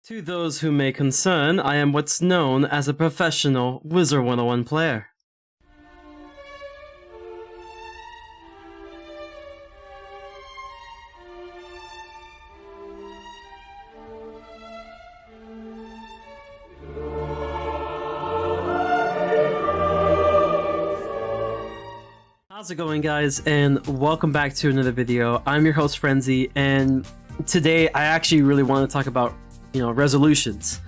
To those who may concern, I am what's known as a professional WIzard101 player. How's it going, guys, and welcome back to another video. I'm your host Frenzy, and today I actually really want to talk about resolutions.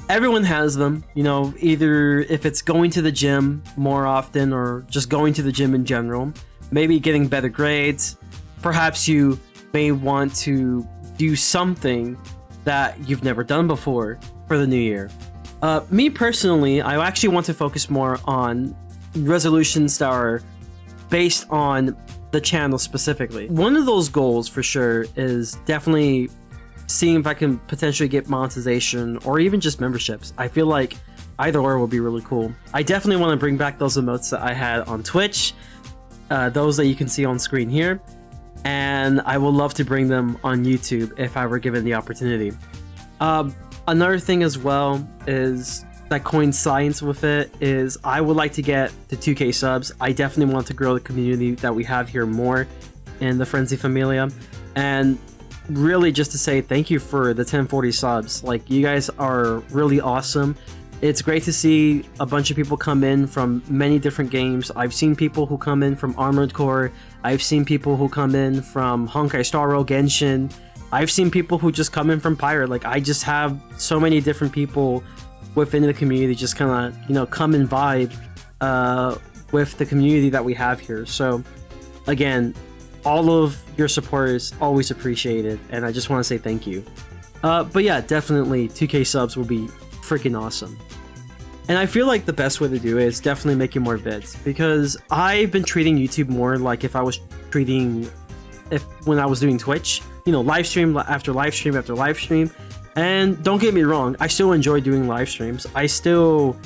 Everyone has them, either if it's going to the gym more often or just going to the gym in general, maybe getting better grades. Perhaps you may want to do something that you've never done before for the new year. Me personally, I actually want to focus more on resolutions that are based on the channel specifically. One of those goals for sure is definitely seeing if I can potentially get monetization or even just memberships. I feel like either or will be really cool. I definitely want to bring back those emotes that I had on Twitch, those that you can see on screen here, and I would love to bring them on YouTube if I were given the opportunity. Another thing as well is that coincides with it is I would like to get to 2K subs. I definitely want to grow the community that we have here more in the Frenzy Familia, and really just to say thank you for the 1040 subs. Like, you guys are really awesome. It's great to see a bunch of people come in from many different games. I've seen people who come in from Armored Core. I've seen people who come in from Honkai Star Rail, Genshin. I've seen people who just come in from Pirate. Like, I just have so many different people within the community just kind of come and vibe with the community that we have here. So again, all of your support is always appreciated, and I just want to say thank you. But yeah, definitely 2K subs will be freaking awesome. And I feel like the best way to do it is definitely making more vids, because I've been treating YouTube more like if I was treating when I was doing Twitch, live stream after live stream after live stream. And don't get me wrong, I still enjoy doing live streams. I still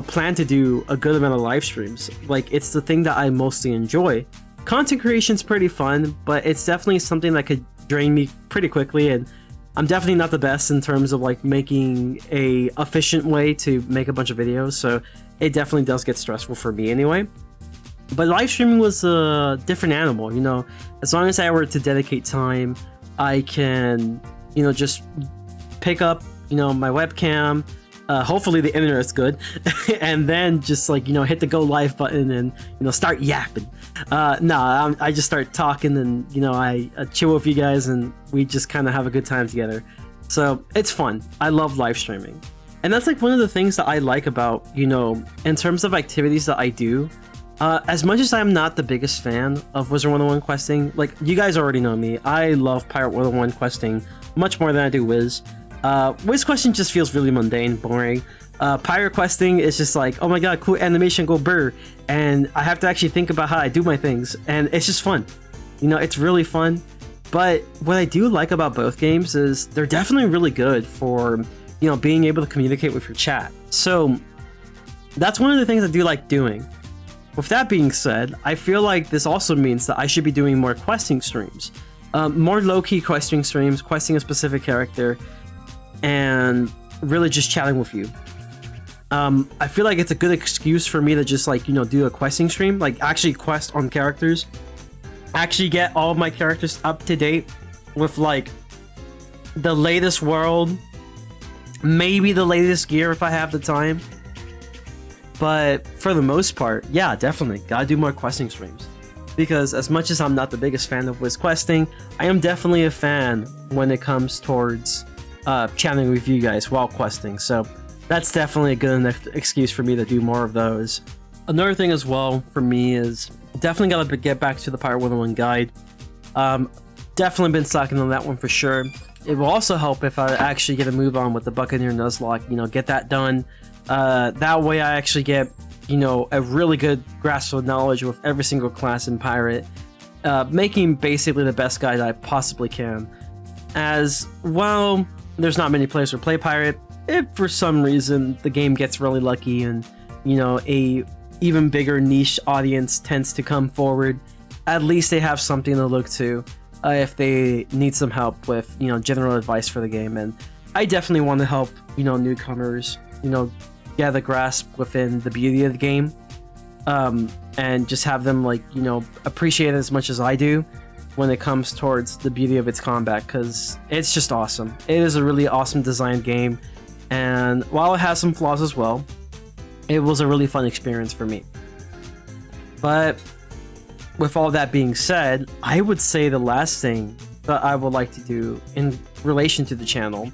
plan to do a good amount of live streams. Like, it's the thing that I mostly enjoy. Content creation is pretty fun, but it's definitely something that could drain me pretty quickly, and I'm definitely not the best in terms of like making a efficient way to make a bunch of videos, so it definitely does get stressful for me anyway. But live streaming was a different animal, as long as I were to dedicate time, I can just pick up my webcam, hopefully the internet's good, and then just hit the go live button and start yapping. I just start talking, and I chill with you guys, and we just kind of have a good time together. So it's fun. I love live streaming, and that's like one of the things that I like about in terms of activities that I do. As much as I'm not the biggest fan of WIzard101 questing, like, you guys already know me, I love Pirate 101 questing much more than I do Wiz. Wiz questing just feels really mundane, boring. Pirate questing is just like, oh my god, cool animation, go brr, and I have to actually think about how I do my things, and it's just fun. It's really fun. But what I do like about both games is they're definitely really good for being able to communicate with your chat. So that's one of the things I do like doing. With that being said, I feel like this also means that I should be doing more questing streams. More low-key questing streams, questing a specific character, and really just chatting with you. I feel like it's a good excuse for me to just do a questing stream, like actually quest on characters, actually get all of my characters up to date with like the latest world, maybe the latest gear if I have the time. But for the most part, yeah, definitely gotta do more questing streams, because as much as I'm not the biggest fan of Wiz questing, I am definitely a fan when it comes towards chatting with you guys while questing. So that's definitely a good enough excuse for me to do more of those. Another thing as well for me is definitely gotta get back to the Pirate 101 guide. Definitely been slacking on that one for sure. It will also help if I actually get a move on with the Buccaneer Nuzlocke, get that done. That way I actually get a really good grasp of knowledge with every single class in Pirate, making basically the best guide I possibly can. As well, there's not many players who play Pirate. If for some reason the game gets really lucky and a even bigger niche audience tends to come forward, at least they have something to look to if they need some help with general advice for the game. And I definitely want to help, you know, newcomers, you know, get a grasp within the beauty of the game, and just have them, like, you know, appreciate it as much as I do when it comes towards the beauty of its combat, because it's just awesome. It is a really awesome designed game, and while it has some flaws as well, it was a really fun experience for me. But with all that being said, I would say the last thing that I would like to do in relation to the channel,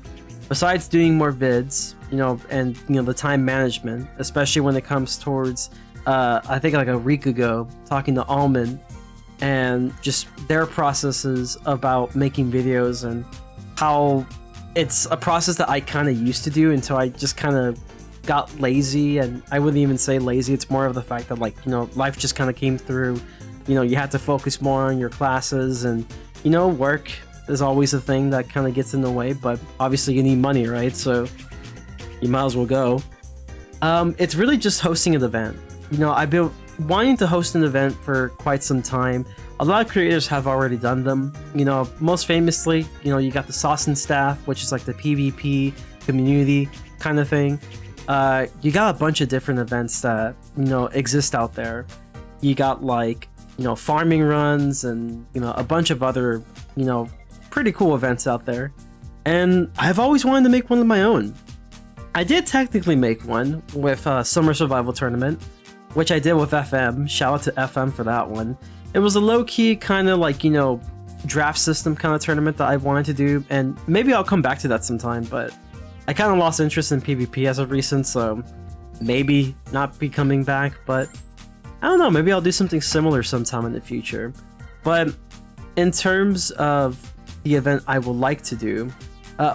besides doing more vids, you know, and, you know, the time management, especially when it comes towards, I think like a week ago, talking to Almond and just their processes about making videos and how it's a process that I kind of used to do until I just kind of got lazy. And I wouldn't even say lazy, it's more of the fact that, like, you know, life just kind of came through. You know, you had to focus more on your classes, and, you know, work is always a thing that kind of gets in the way, but obviously you need money, right? So you might as well go. It's really just hosting an event. You know, I've been wanting to host an event for quite some time. A lot of creators have already done them. You know, most famously, you know, you got the Sauce and Staff, which is like the PvP community kind of thing. You got a bunch of different events that, you know, exist out there. You got, like, you know, farming runs and, you know, a bunch of other, you know, pretty cool events out there. And I've always wanted to make one of my own. I did technically make one with Summer Survival Tournament, which I did with FM. Shout out to FM for that one. It was a low-key kind of, like, you know, draft system kind of tournament that I wanted to do, and maybe I'll come back to that sometime, but I kind of lost interest in PvP as of recent, so maybe not be coming back, but I don't know, maybe I'll do something similar sometime in the future. But in terms of the event I would like to do,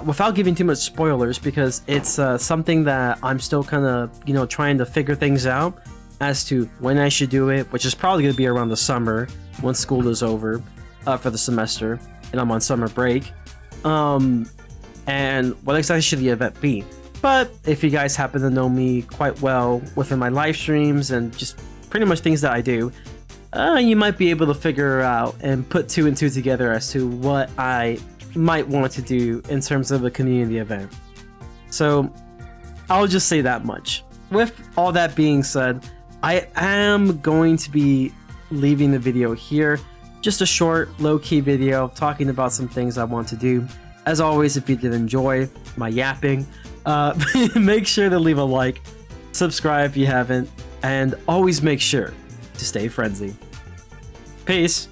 without giving too much spoilers, because it's something that I'm still kind of, you know, trying to figure things out as to when I should do it, which is probably going to be around the summer when school is over for the semester and I'm on summer break. And what exactly should the event be? But if you guys happen to know me quite well within my live streams and just pretty much things that I do, you might be able to figure out and put two and two together as to what I might want to do in terms of a community event. So I'll just say that much. With all that being said, I am going to be leaving the video here. Just a short, low-key video talking about some things I want to do. As always, if you did enjoy my yapping, make sure to leave a like, subscribe if you haven't, and always make sure to stay frenzy. Peace!